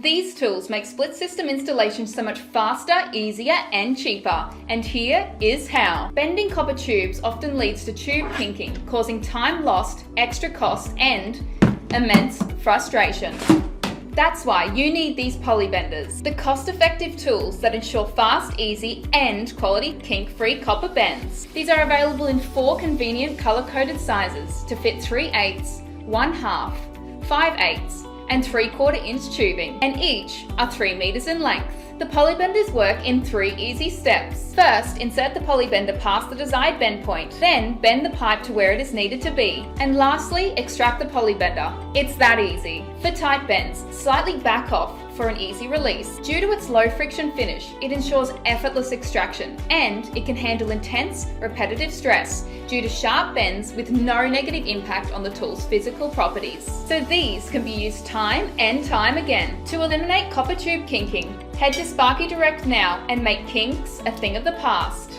These tools make split system installation so much faster, easier, and cheaper. And here is how. Bending copper tubes often leads to tube kinking, causing time lost, extra costs, and immense frustration. That's why you need these Polybenders, the cost-effective tools that ensure fast, easy, and quality kink-free copper bends. These are available in 4 convenient color-coded sizes to fit 3/8, 1/2, 5/8, and 3/4 inch tubing, and each are 3 meters in length. The Polybenders work in 3 easy steps. First, insert the Polybender past the desired bend point, then bend the pipe to where it is needed to be, and lastly, extract the Polybender. It's that easy. For tight bends, slightly back off for an easy release. Due to its low friction finish, it ensures effortless extraction, and it can handle intense, repetitive stress due to sharp bends with no negative impact on the tool's physical properties. So these can be used time and time again. To eliminate copper tube kinking, head to Sparky Direct now and make kinks a thing of the past.